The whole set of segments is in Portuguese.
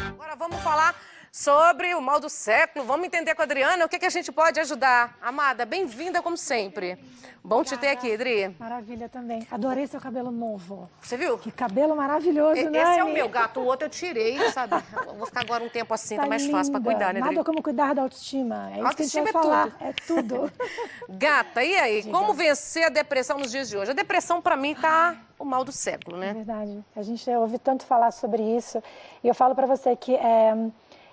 Agora vamos falar sobre o mal do século. Vamos entender com a Adriana o que a gente pode ajudar. Amada, bem-vinda como sempre. Bom te ter aqui, Adri. Maravilha também. Adorei seu cabelo novo. Você viu? Que cabelo maravilhoso, né? Esse é o meu gato, o outro eu tirei, sabe? Eu vou ficar agora um tempo assim, tá mais fácil pra cuidar, né, Adri? Nada como cuidar da autoestima. É isso que a gente vai Autoestima falar. É tudo. Gata, e aí? Diga. Como vencer a depressão nos dias de hoje? A depressão, pra mim, tá o mal do século, né? É verdade. A gente ouve tanto falar sobre isso. E eu falo pra você que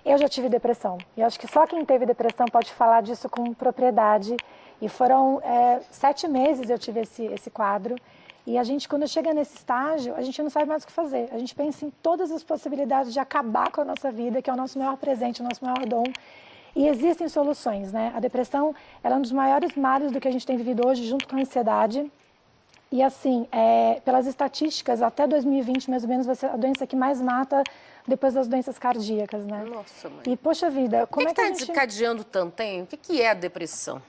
eu já tive depressão. E eu acho que só quem teve depressão pode falar disso com propriedade. E foram 7 meses eu tive esse quadro. E a gente, quando chega nesse estágio, a gente não sabe mais o que fazer. A gente pensa em todas as possibilidades de acabar com a nossa vida, que é o nosso maior presente, o nosso maior dom. E existem soluções, né? A depressão ela é um dos maiores males do que a gente tem vivido hoje, junto com a ansiedade. E assim, pelas estatísticas, até 2020, mais ou menos, vai ser a doença que mais mata depois das doenças cardíacas, né? Nossa, mãe. E, poxa vida, como O é que que tá desencadeando tanto, hein? O que é a depressão?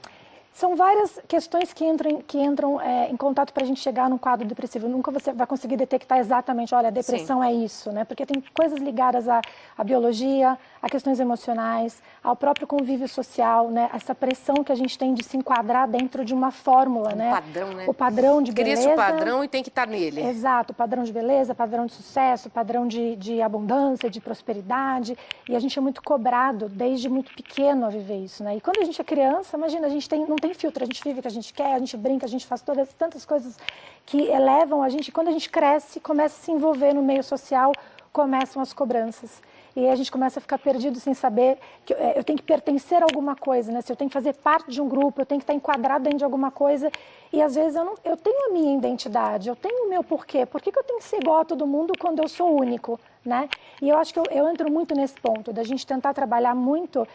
São várias questões que entram em contato para a gente chegar num quadro depressivo. Nunca você vai conseguir detectar exatamente, olha, a depressão é isso, né? Porque tem coisas ligadas à biologia, a questões emocionais, ao próprio convívio social, né? Essa pressão que a gente tem de se enquadrar dentro de uma fórmula, né? Padrão, né? O padrão de beleza. Cria-se o padrão e tem que estar nele. Exato, o padrão de beleza, padrão de sucesso, padrão de abundância, de prosperidade. E a gente é muito cobrado desde muito pequeno a viver isso, né? E quando a gente é criança, imagina, a gente não tem filtro, a gente vive o que a gente quer, a gente brinca, a gente faz tantas coisas que elevam a gente. Quando a gente cresce, começa a se envolver no meio social, começam as cobranças. E aí a gente começa a ficar perdido sem saber que eu tenho que pertencer a alguma coisa, né? Se eu tenho que fazer parte de um grupo, eu tenho que estar enquadrado dentro de alguma coisa. E às vezes eu tenho a minha identidade, eu tenho o meu porquê. Por que eu tenho que ser igual a todo mundo quando eu sou único, né? E eu acho que eu entro muito nesse ponto, da gente tentar trabalhar muito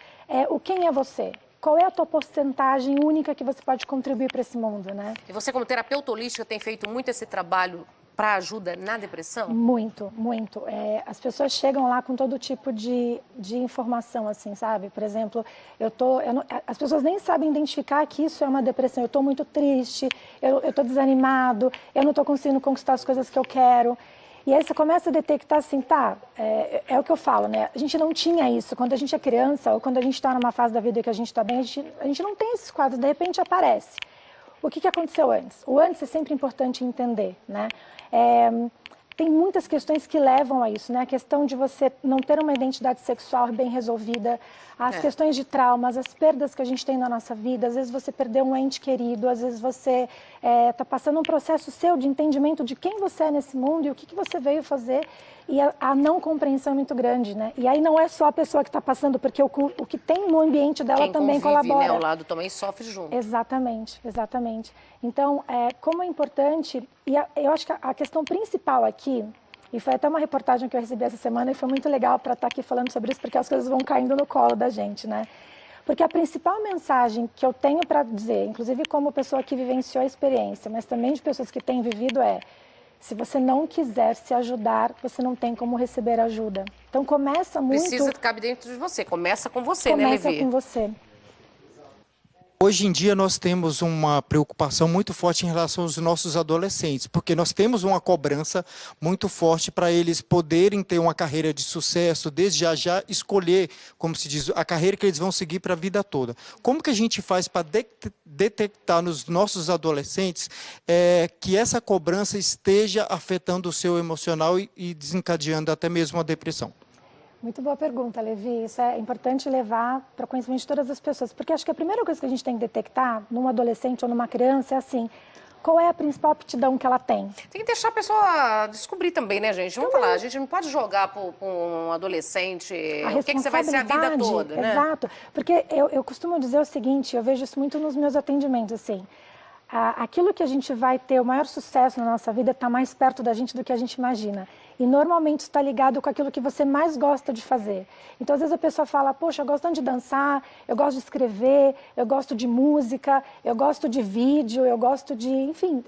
o quem é você. Qual é a tua porcentagem única que você pode contribuir para esse mundo, né? E você, como terapeuta holística, tem feito muito esse trabalho para ajuda na depressão? Muito, muito. As pessoas chegam lá com todo tipo de informação, assim, sabe? Por exemplo, as pessoas nem sabem identificar que isso é uma depressão. Eu estou muito triste, eu estou desanimado, eu não estou conseguindo conquistar as coisas que eu quero. E aí você começa a detectar assim, é o que eu falo, né? A gente não tinha isso. Quando a gente é criança ou quando a gente está numa fase da vida que a gente está bem, a gente não tem esses quadros, de repente aparece. O que aconteceu antes? O antes é sempre importante entender, né? Tem muitas questões que levam a isso, né? A questão de você não ter uma identidade sexual bem resolvida, as questões de traumas, as perdas que a gente tem na nossa vida. Às vezes você perdeu um ente querido, às vezes você está passando um processo seu de entendimento de quem você é nesse mundo e o que você veio fazer. E a não compreensão é muito grande, né? E aí não é só a pessoa que está passando, porque o que tem no ambiente dela quem também convive, colabora. Né, ao lado também sofre junto. Exatamente, exatamente. Então, como é importante, e eu acho que a questão principal aqui, e foi até uma reportagem que eu recebi essa semana e foi muito legal para estar aqui falando sobre isso, porque as coisas vão caindo no colo da gente, né? Porque a principal mensagem que eu tenho para dizer, inclusive como pessoa que vivenciou a experiência, mas também de pessoas que têm vivido, se você não quiser se ajudar, você não tem como receber ajuda. Então começa muito... Precisa caber dentro de você, começa com você, né, Levi? Começa com você. Hoje em dia nós temos uma preocupação muito forte em relação aos nossos adolescentes, porque nós temos uma cobrança muito forte para eles poderem ter uma carreira de sucesso, desde já escolher, como se diz, a carreira que eles vão seguir para a vida toda. Como que a gente faz para detectar nos nossos adolescentes que essa cobrança esteja afetando o seu emocional e desencadeando até mesmo a depressão? Muito boa pergunta, Levi. Isso é importante levar para o conhecimento de todas as pessoas, porque acho que a primeira coisa que a gente tem que detectar num adolescente ou numa criança é assim, qual é a principal aptidão que ela tem? Tem que deixar a pessoa descobrir também, né, gente? Vamos falar, a gente não pode jogar para um adolescente o que você vai ser a vida toda, né? Exato, porque eu costumo dizer o seguinte, eu vejo isso muito nos meus atendimentos, assim, aquilo que a gente vai ter o maior sucesso na nossa vida está mais perto da gente do que a gente imagina. E normalmente está ligado com aquilo que você mais gosta de fazer. Então, às vezes a pessoa fala, poxa, eu gosto tanto de dançar, eu gosto de escrever, eu gosto de música, eu gosto de vídeo, eu gosto de, enfim,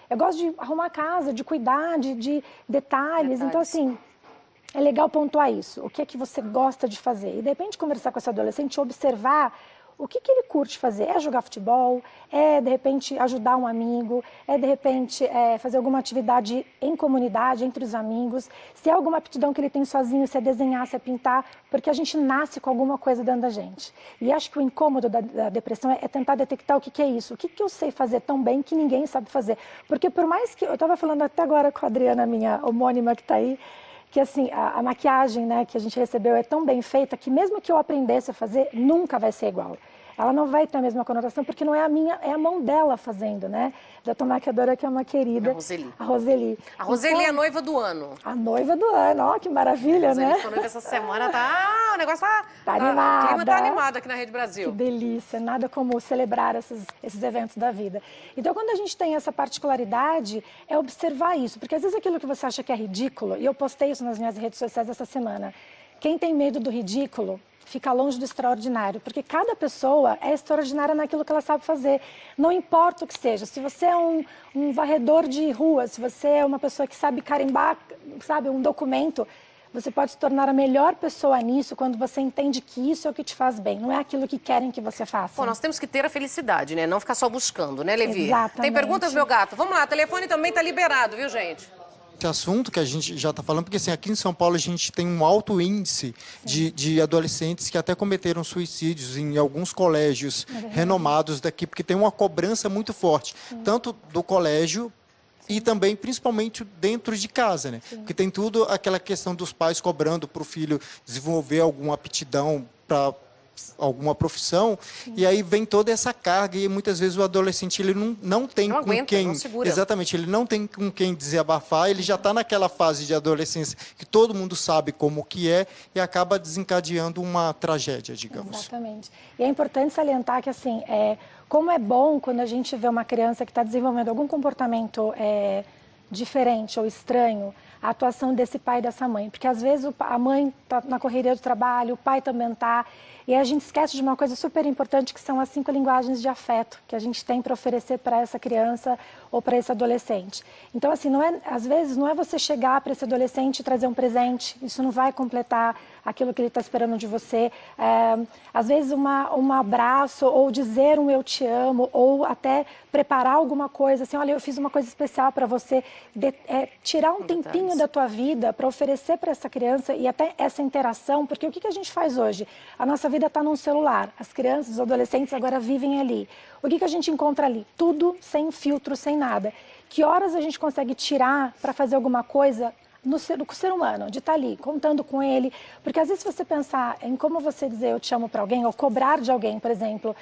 eu gosto de arrumar casa, de cuidar, de detalhes. Então, assim, é legal pontuar isso. O que é que você gosta de fazer? E, de repente, conversar com esse adolescente, observar o que ele curte fazer? É jogar futebol? É, de repente, ajudar um amigo? É, de repente, fazer alguma atividade em comunidade, entre os amigos? Se é alguma aptidão que ele tem sozinho, se é desenhar, se é pintar, porque a gente nasce com alguma coisa dentro da gente. E acho que o incômodo da depressão é tentar detectar o que é isso. O que eu sei fazer tão bem que ninguém sabe fazer? Porque por mais que... Eu estava falando até agora com a Adriana, minha homônima que está aí, que assim, a maquiagem, né, que a gente recebeu é tão bem feita que mesmo que eu aprendesse a fazer, nunca vai ser igual. Ela não vai ter a mesma conotação, porque não é a minha, é a mão dela fazendo, né? Da tua maquiadora, que é uma querida. A Roseli. A Roseli. A Roseli então, é a noiva do ano. A noiva do ano, ó, que maravilha, A Roseli né? ficou noiva essa semana, o negócio Tá o animada. clima tá animado aqui na Rede Brasil. Que delícia, nada como celebrar esses eventos da vida. Então, quando a gente tem essa particularidade, é observar isso, porque às vezes aquilo que você acha que é ridículo, e eu postei isso nas minhas redes sociais essa semana, quem tem medo do ridículo fica longe do extraordinário, porque cada pessoa é extraordinária naquilo que ela sabe fazer. Não importa o que seja, se você é um varredor de rua, se você é uma pessoa que sabe carimbar, sabe, um documento, você pode se tornar a melhor pessoa nisso quando você entende que isso é o que te faz bem, não é aquilo que querem que você faça. Pô, nós temos que ter a felicidade, né? Não ficar só buscando, né, Levi? Exatamente. Tem perguntas, meu gato? Vamos lá, o telefone também tá liberado, viu, gente? Esse assunto que a gente já está falando, porque assim, aqui em São Paulo a gente tem um alto índice de adolescentes que até cometeram suicídios em alguns colégios renomados daqui, porque tem uma cobrança muito forte, tanto do colégio e também, principalmente, dentro de casa, né? Porque tem tudo aquela questão dos pais cobrando para o filho desenvolver alguma aptidão para alguma profissão, e aí vem toda essa carga, e muitas vezes o adolescente ele não tem Não com aguenta, quem... não segura. Exatamente, ele não tem com quem desabafar, ele já está naquela fase de adolescência que todo mundo sabe como que é, e acaba desencadeando uma tragédia, digamos. Exatamente. E é importante salientar que, assim, como é bom quando a gente vê uma criança que está desenvolvendo algum comportamento diferente ou estranho, a atuação desse pai e dessa mãe. Porque, às vezes, a mãe está na correria do trabalho, o pai também está, e a gente esquece de uma coisa super importante, que são as 5 linguagens de afeto que a gente tem para oferecer para essa criança ou para esse adolescente. Então, assim, às vezes, não é você chegar para esse adolescente e trazer um presente, isso não vai completar aquilo que ele está esperando de você. Às vezes, um abraço, ou dizer um eu te amo, ou até preparar alguma coisa, assim, olha, eu fiz uma coisa especial para você, tirar um tempinho da tua vida para oferecer para essa criança e até essa interação, porque o que a gente faz hoje? A nossa vida está num celular, as crianças, os adolescentes agora vivem ali. O que a gente encontra ali? Tudo sem filtro, sem nada. Que horas a gente consegue tirar para fazer alguma coisa no ser humano, de estar ali, contando com ele, porque às vezes se você pensar em como você dizer eu te amo para alguém, ou cobrar de alguém, por exemplo,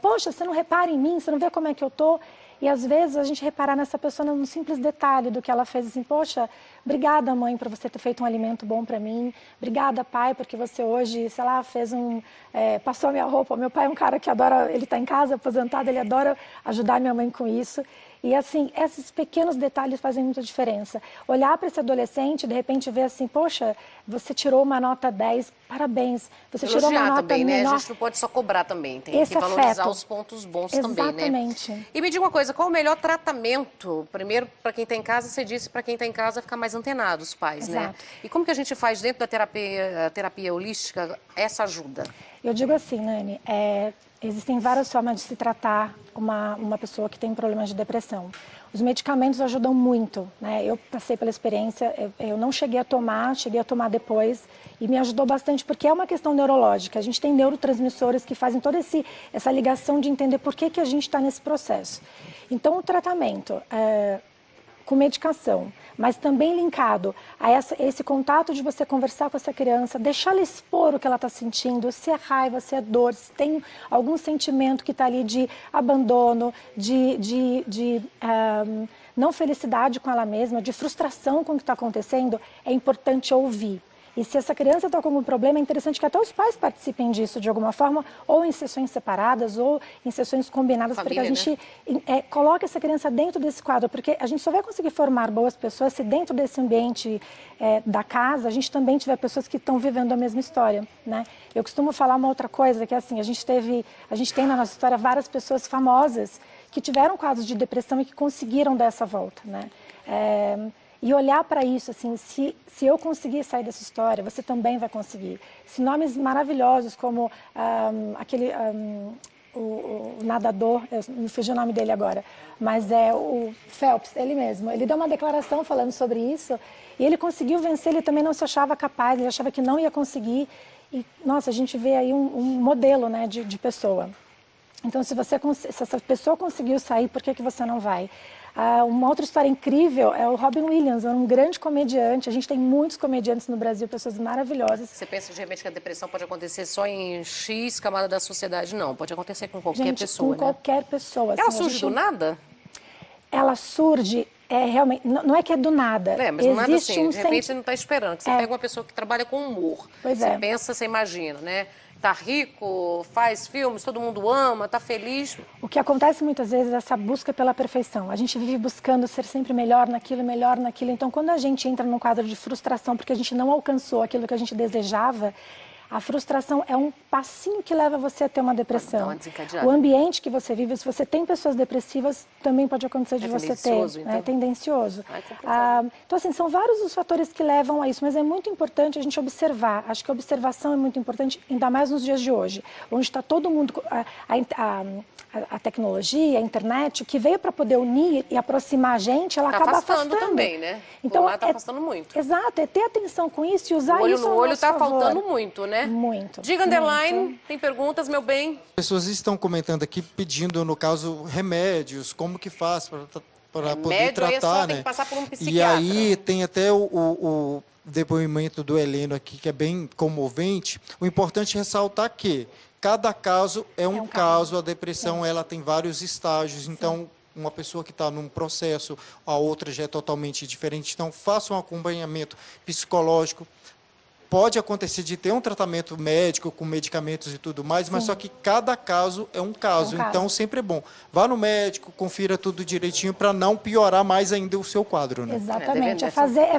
poxa, você não repara em mim, você não vê como é que eu tô, e às vezes a gente reparar nessa pessoa num simples detalhe do que ela fez, assim, poxa, obrigada mãe por você ter feito um alimento bom para mim, obrigada pai porque você hoje, sei lá, fez passou a minha roupa, meu pai é um cara que adora, ele está em casa, aposentado, ele adora ajudar minha mãe com isso. E assim, esses pequenos detalhes fazem muita diferença. Olhar para esse adolescente, de repente ver assim, poxa, você tirou uma nota 10, parabéns. Você tirou uma nota também, menor. né? A gente não pode só cobrar também, tem Esse que valorizar afeto. os pontos bons também, né? Exatamente. E me diga uma coisa, qual o melhor tratamento? Primeiro, para quem está em casa, você disse para quem está em casa ficar mais antenado, os pais, né? Exato. E como que a gente faz dentro da terapia holística essa ajuda? Eu digo assim, Nani, existem várias formas de se tratar uma pessoa que tem problemas de depressão. Os medicamentos ajudam muito, né? Eu passei pela experiência, eu não cheguei a tomar, cheguei a tomar depois e me ajudou bastante porque é uma questão neurológica. A gente tem neurotransmissores que fazem toda essa ligação de entender por que a gente está nesse processo. Então, o tratamento com medicação, mas também linkado a esse contato de você conversar com essa criança, deixar ela expor o que ela está sentindo, se é raiva, se é dor, se tem algum sentimento que está ali de abandono, de não felicidade com ela mesma, de frustração com o que está acontecendo, é importante ouvir. E se essa criança está com algum problema, é interessante que até os pais participem disso de alguma forma, ou em sessões separadas, ou em sessões combinadas, para que a gente coloque essa criança dentro desse quadro, porque a gente só vai conseguir formar boas pessoas se dentro desse ambiente da casa, a gente também tiver pessoas que estão vivendo a mesma história, né? Eu costumo falar uma outra coisa, que é assim, a gente tem na nossa história várias pessoas famosas que tiveram quadros de depressão e que conseguiram dar essa volta, né? e olhar para isso, assim, se eu conseguir sair dessa história, você também vai conseguir. Se nomes maravilhosos como o nadador, eu me fugiu o nome dele agora, mas é o Phelps, ele mesmo. Ele deu uma declaração falando sobre isso e ele conseguiu vencer, ele também não se achava capaz, ele achava que não ia conseguir. E, nossa, a gente vê aí um modelo, né, de pessoa. Então, se essa pessoa conseguiu sair, por que você não vai? Uma outra história incrível é o Robin Williams, um grande comediante. A gente tem muitos comediantes no Brasil, pessoas maravilhosas. Você pensa de repente que a depressão pode acontecer só em X camada da sociedade? Não, pode acontecer com qualquer pessoa, com qualquer pessoa. Ela surge do nada? Ela surge, realmente, não é que é do nada. Mas do nada assim, de repente você não está esperando. Você pega uma pessoa que trabalha com humor. Você pensa, você imagina, né? Tá rico, faz filmes, todo mundo ama, tá feliz. O que acontece muitas vezes é essa busca pela perfeição. A gente vive buscando ser sempre melhor naquilo, melhor naquilo. Então, quando a gente entra num quadro de frustração porque a gente não alcançou aquilo que a gente desejava, a frustração é um passinho que leva você a ter uma depressão. O ambiente que você vive, se você tem pessoas depressivas, também pode acontecer de você ter. Então. É tendencioso. Então, assim, são vários os fatores que levam a isso, mas é muito importante a gente observar. Acho que a observação é muito importante, ainda mais nos dias de hoje, onde está todo mundo... A tecnologia, a internet, o que veio para poder unir e aproximar a gente, ela acaba afastando também, né? Então, tá afastando muito. Exato, é ter atenção com isso e usar isso no olho tá faltando muito, né? Muito. Diga, underline, tem perguntas, meu bem? As pessoas estão comentando aqui, pedindo, no caso, remédios, como que faz para poder tratar, aí só né? Tem que passar por um psiquiatra. E aí tem até o depoimento do Heleno aqui, que é bem comovente. O importante é ressaltar que cada caso é um caso, a depressão ela tem vários estágios, então uma pessoa que está num processo, a outra já é totalmente diferente, então faça um acompanhamento psicológico. Pode acontecer de ter um tratamento médico com medicamentos e tudo mais, mas só que cada caso é um caso, então sempre é bom. Vá no médico, confira tudo direitinho para não piorar mais ainda o seu quadro, né? Exatamente, é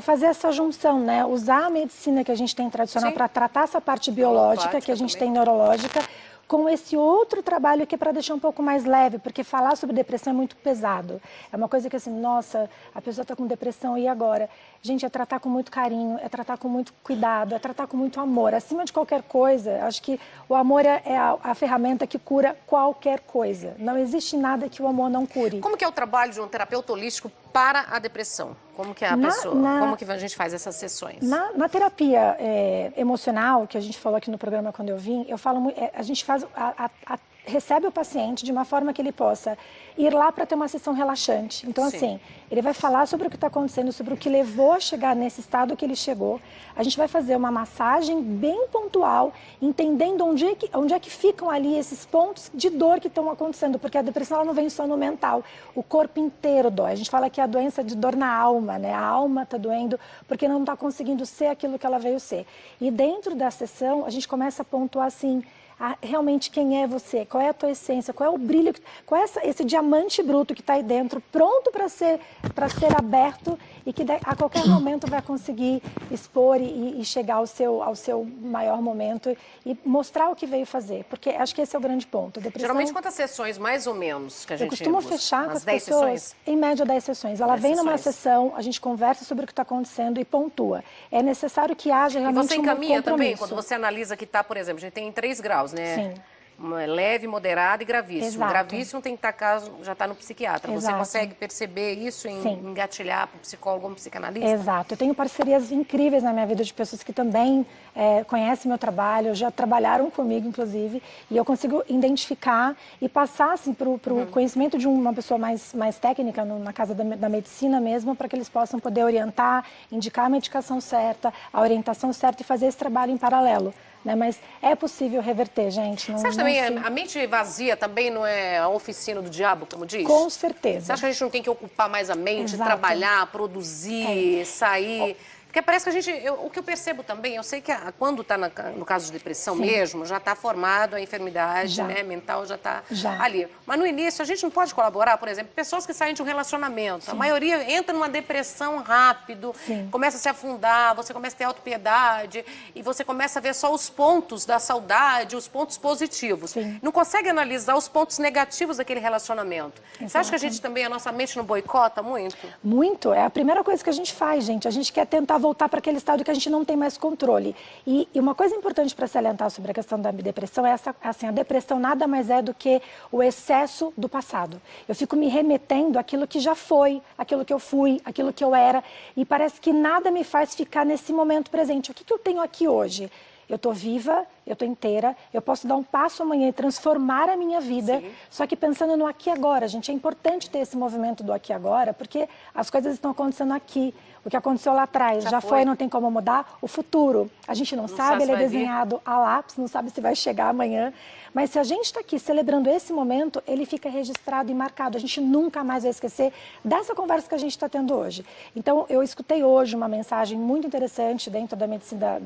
fazer essa junção, né? Usar a medicina que a gente tem tradicional para tratar essa parte biológica que a gente tem neurológica, com esse outro trabalho aqui para deixar um pouco mais leve, porque falar sobre depressão é muito pesado. É uma coisa que assim, nossa, a pessoa está com depressão e agora? Gente, é tratar com muito carinho, é tratar com muito cuidado, é tratar com muito amor. Acima de qualquer coisa, acho que o amor é a ferramenta que cura qualquer coisa. Não existe nada que o amor não cure. Como que é o trabalho de um terapeuta holístico para a depressão? Como que é a pessoa? Como que a gente faz essas sessões? Na terapia emocional, que a gente falou aqui no programa quando eu vim, eu falo, a gente faz recebe o paciente de uma forma que ele possa ir lá para ter uma sessão relaxante. Então, assim, ele vai falar sobre o que está acontecendo, sobre o que levou a chegar nesse estado que ele chegou. A gente vai fazer uma massagem bem pontual, entendendo onde é que ficam ali esses pontos de dor que estão acontecendo, porque a depressão ela não vem só no mental, o corpo inteiro dói. A gente fala que é a doença de dor na alma, né? A alma está doendo porque não está conseguindo ser aquilo que ela veio ser. E dentro da sessão, a gente começa a pontuar assim, realmente quem é você, qual é a tua essência, qual é o brilho, qual é esse diamante bruto que está aí dentro, pronto para ser aberto e que a qualquer momento vai conseguir expor e chegar ao seu maior momento e mostrar o que veio fazer, porque acho que esse é o grande ponto. Geralmente quantas sessões, mais ou menos, que a gente Eu costumo fechar com as 10 pessoas, sessões? Em média 10 sessões. Ela vem numa sessão, a gente conversa sobre o que está acontecendo e pontua. É necessário que haja realmente E você encaminha também, compromisso. quando você analisa que está, por exemplo, a gente tem 3 graus, né? Sim. Leve, moderado e gravíssimo. Exato. Gravíssimo tem que estar, já está no psiquiatra. Exato. Você consegue perceber isso, engatilhar para o psicólogo ou psicanalista? Exato. Eu tenho parcerias incríveis na minha vida de pessoas que também conhecem meu trabalho, já trabalharam comigo, inclusive, e eu consigo identificar e passar assim, para o conhecimento de uma pessoa mais técnica, na casa da medicina mesmo, para que eles possam poder orientar, indicar a medicação certa, a orientação certa e fazer esse trabalho em paralelo. Né? Mas é possível reverter, gente. Você acha também a mente vazia também não é a oficina do diabo, como diz? Com certeza. Você acha que a gente não tem que ocupar mais a mente, Exato. trabalhar, produzir, sair, Porque parece que a gente... o que eu percebo também, eu sei que quando está no caso de depressão mesmo, já está formado a enfermidade, né, mental, já está ali. Mas no início, a gente não pode colaborar, por exemplo, pessoas que saem de um relacionamento. A maioria entra numa depressão rápido, começa a se afundar, você começa a ter autopiedade e você começa a ver só os pontos da saudade, os pontos positivos. Não consegue analisar os pontos negativos daquele relacionamento. Você acha que a gente também, a nossa mente não boicota muito? Muito. É a primeira coisa que a gente faz, gente. A gente quer tentar voltar para aquele estado que a gente não tem mais controle. E uma coisa importante para salientar sobre a questão da depressão é assim, a depressão nada mais é do que o excesso do passado. Eu fico me remetendo àquilo que já foi, àquilo que eu fui, àquilo que eu era, e parece que nada me faz ficar nesse momento presente. O que eu tenho aqui hoje? Eu estou viva, eu estou inteira, eu posso dar um passo amanhã e transformar a minha vida, só que pensando no aqui e agora, gente. É importante ter esse movimento do aqui e agora, porque as coisas estão acontecendo aqui. O que aconteceu lá atrás já foi, não tem como mudar. O futuro, a gente não sabe, ele é desenhado a lápis, não sabe se vai chegar amanhã. Mas se a gente está aqui celebrando esse momento, ele fica registrado e marcado. A gente nunca mais vai esquecer dessa conversa que a gente está tendo hoje. Então, eu escutei hoje uma mensagem muito interessante dentro da medicina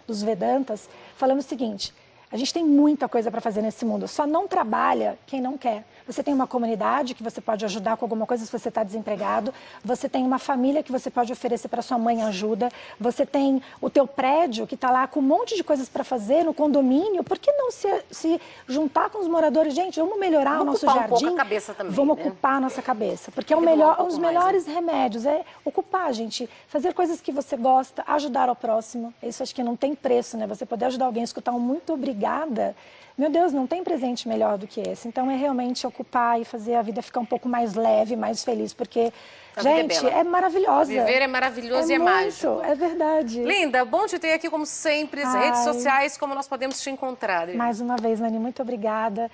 dos Vedantas, falando o seguinte: a gente tem muita coisa para fazer nesse mundo, só não trabalha quem não quer. Você tem uma comunidade que você pode ajudar com alguma coisa se você está desempregado, você tem uma família que você pode oferecer para sua mãe ajuda, você tem o teu prédio que está lá com um monte de coisas para fazer no condomínio. Por que não se juntar com os moradores? Gente, vamos melhorar o nosso jardim. Vamos ocupar um pouco a cabeça também, vamos ocupar a nossa cabeça, porque é um dos melhores remédios, é ocupar, gente, fazer coisas que você gosta, ajudar ao próximo. Isso acho que não tem preço, né? Você poder ajudar alguém, escutar um muito obrigada, meu Deus, não tem presente melhor do que esse. Então é realmente ocupar e fazer a vida ficar um pouco mais leve, mais feliz, porque, gente, é maravilhosa. Viver é maravilhoso e é mágico. É verdade. Linda, bom te ter aqui como sempre, as redes sociais, como nós podemos te encontrar. Mais uma vez, Nani, muito obrigada.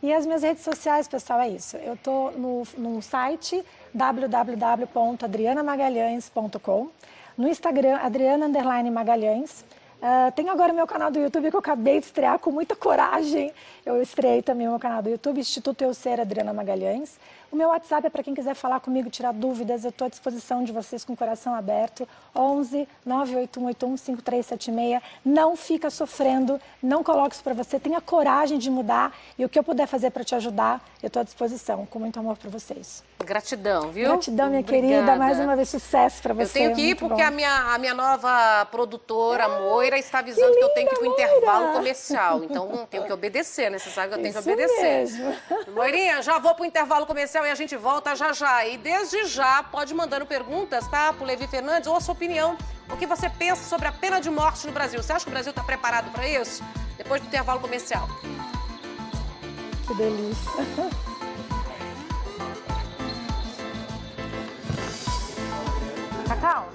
E as minhas redes sociais, pessoal, é isso. Eu estou no site www.adrianamagalhães.com, no Instagram, Adriana_Magalhães. Tenho agora meu canal do YouTube que eu acabei de estrear com muita coragem. Eu estreiei também o meu canal do YouTube, Instituto Eu Ser Adriana Magalhães. O meu WhatsApp é para quem quiser falar comigo, tirar dúvidas. Eu estou à disposição de vocês com o coração aberto. 11 98181 5376. Não fica sofrendo, não coloque isso para você. Tenha coragem de mudar e o que eu puder fazer para te ajudar, eu estou à disposição. Com muito amor para vocês. Gratidão, viu? Gratidão, minha querida. Mais uma vez, sucesso para você. Eu tenho que ir porque a minha nova produtora, Moira, está avisando que eu tenho que ir para o intervalo comercial. Então, tenho que obedecer, né? Você sabe que eu tenho que obedecer. Mesmo. Moirinha, já vou para o intervalo comercial e a gente volta já já. E desde já, pode mandando perguntas, tá? Pro Levi Fernandes, ou a sua opinião. O que você pensa sobre a pena de morte no Brasil? Você acha que o Brasil está preparado para isso? Depois do intervalo comercial. Que delícia. Cacau?